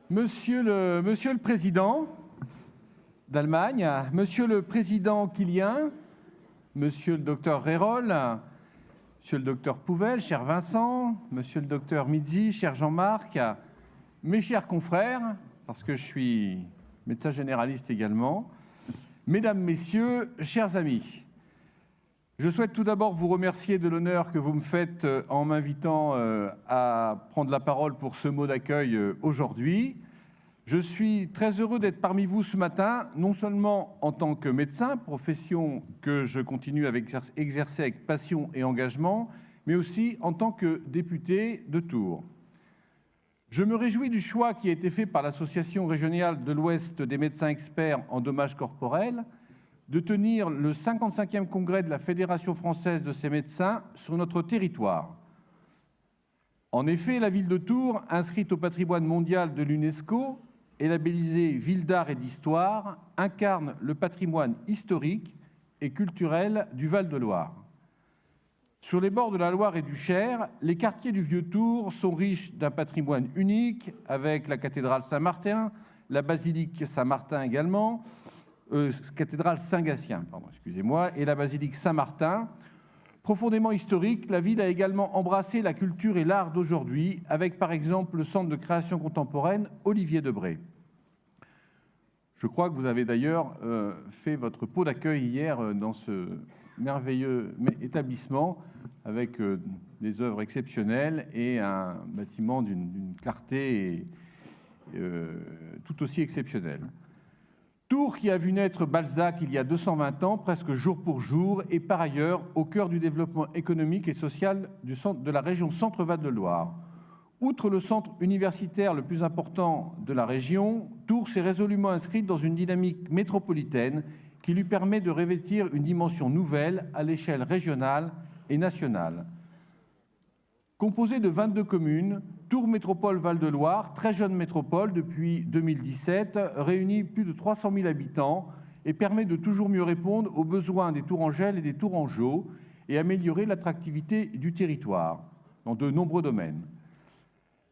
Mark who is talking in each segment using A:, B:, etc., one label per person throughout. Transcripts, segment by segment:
A: Monsieur le Président d'Allemagne, Monsieur le Président Kilian, Monsieur le Docteur Rérol, Monsieur le Docteur Pouvel, cher Vincent, Monsieur le Docteur Mizzi, cher Jean-Marc, mes chers confrères, parce que je suis médecin généraliste également, Mesdames, Messieurs, chers amis. Je souhaite tout d'abord vous remercier de l'honneur que vous me faites en m'invitant à prendre la parole pour ce mot d'accueil aujourd'hui. Je suis très heureux d'être parmi vous ce matin, non seulement en tant que médecin, profession que je continue à exercer avec passion et engagement, mais aussi en tant que député de Tours. Je me réjouis du choix qui a été fait par l'Association régionale de l'Ouest des médecins experts en dommages corporels de tenir le 55e congrès de la Fédération française de ces médecins sur notre territoire. En effet, la ville de Tours, inscrite au patrimoine mondial de l'UNESCO et labellisée ville d'art et d'histoire, incarne le patrimoine historique et culturel du Val-de-Loire. Sur les bords de la Loire et du Cher, les quartiers du Vieux-Tours sont riches d'un patrimoine unique, avec la cathédrale Saint-Martin, la basilique Saint-Martin également, cathédrale Saint-Gatien, excusez-moi, et la basilique Saint-Martin. Profondément historique, la ville a également embrassé la culture et l'art d'aujourd'hui, avec par exemple le centre de création contemporaine Olivier Debré. Je crois que vous avez d'ailleurs fait votre pot d'accueil hier dans ce merveilleux établissement, avec des œuvres exceptionnelles et un bâtiment d'une clarté tout aussi exceptionnelle. Tours, qui a vu naître Balzac il y a 220 ans, presque jour pour jour, est par ailleurs au cœur du développement économique et social de la région Centre-Val de Loire. Outre le centre universitaire le plus important de la région, Tours s'est résolument inscrite dans une dynamique métropolitaine qui lui permet de revêtir une dimension nouvelle à l'échelle régionale et nationale. Composée de 22 communes, Tours Métropole Val-de-Loire, très jeune métropole depuis 2017, réunit plus de 300 000 habitants et permet de toujours mieux répondre aux besoins des Tourangelles et des Tourangeaux et améliorer l'attractivité du territoire dans de nombreux domaines.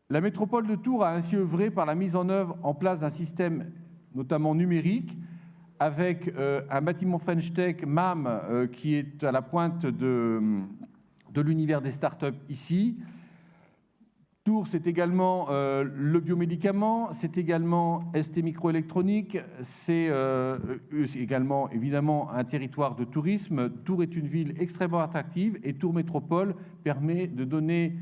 A: La métropole de Tours a ainsi œuvré par la mise en œuvre en place d'un système notamment numérique avec un bâtiment French Tech, MAM, qui est à la pointe de l'univers des startups ici. Tours, c'est également le biomédicament, c'est également ST Microélectronique, c'est également évidemment un territoire de tourisme. Tours est une ville extrêmement attractive et Tours Métropole permet de donner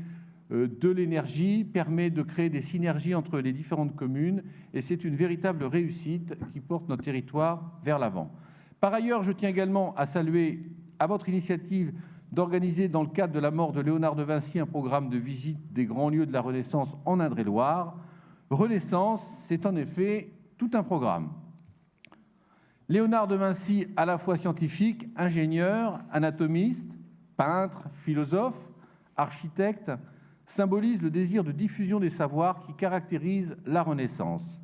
A: de l'énergie, permet de créer des synergies entre les différentes communes et c'est une véritable réussite qui porte notre territoire vers l'avant. Par ailleurs, je tiens également à saluer à votre initiative d'organiser dans le cadre de la mort de Léonard de Vinci un programme de visite des grands lieux de la Renaissance en Indre-et-Loire. Renaissance, c'est en effet tout un programme. Léonard de Vinci, à la fois scientifique, ingénieur, anatomiste, peintre, philosophe, architecte, symbolise le désir de diffusion des savoirs qui caractérise la Renaissance.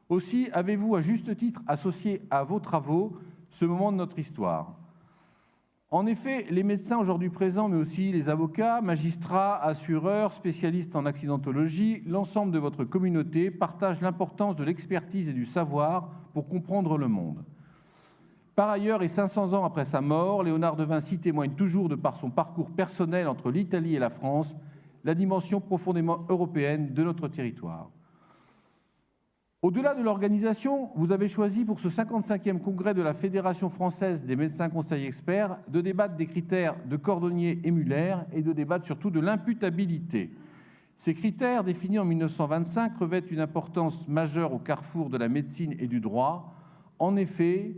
A: Aussi avez-vous à juste titre associé à vos travaux ce moment de notre histoire. En effet, les médecins aujourd'hui présents, mais aussi les avocats, magistrats, assureurs, spécialistes en accidentologie, l'ensemble de votre communauté partagent l'importance de l'expertise et du savoir pour comprendre le monde. Par ailleurs, et 500 ans après sa mort, Léonard de Vinci témoigne toujours, de par son parcours personnel entre l'Italie et la France, la dimension profondément européenne de notre territoire. Au-delà de l'organisation, vous avez choisi pour ce 55e congrès de la Fédération française des médecins conseils experts de débattre des critères de Cordonnier et Muller et de débattre surtout de l'imputabilité. Ces critères, définis en 1925, revêtent une importance majeure au carrefour de la médecine et du droit. En effet,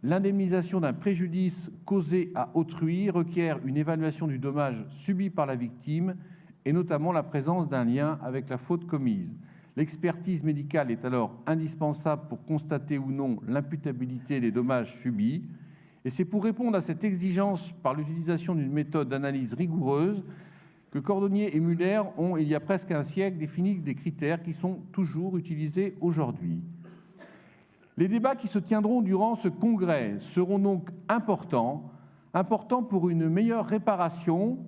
A: l'indemnisation d'un préjudice causé à autrui requiert une évaluation du dommage subi par la victime et notamment la présence d'un lien avec la faute commise. L'expertise médicale est alors indispensable pour constater ou non l'imputabilité des dommages subis. Et c'est pour répondre à cette exigence par l'utilisation d'une méthode d'analyse rigoureuse que Cordonnier et Muller ont, il y a presque un siècle, défini des critères qui sont toujours utilisés aujourd'hui. Les débats qui se tiendront durant ce congrès seront donc importants pour une meilleure réparation,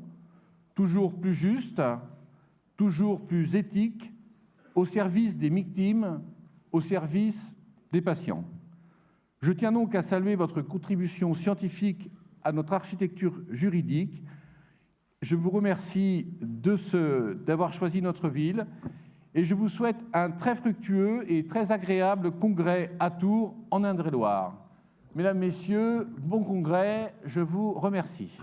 A: toujours plus juste, toujours plus éthique, au service des victimes, au service des patients. Je tiens donc à saluer votre contribution scientifique à notre architecture juridique. Je vous remercie d'avoir choisi notre ville et je vous souhaite un très fructueux et très agréable congrès à Tours, en Indre-et-Loire. Mesdames, Messieurs, bon congrès, je vous remercie.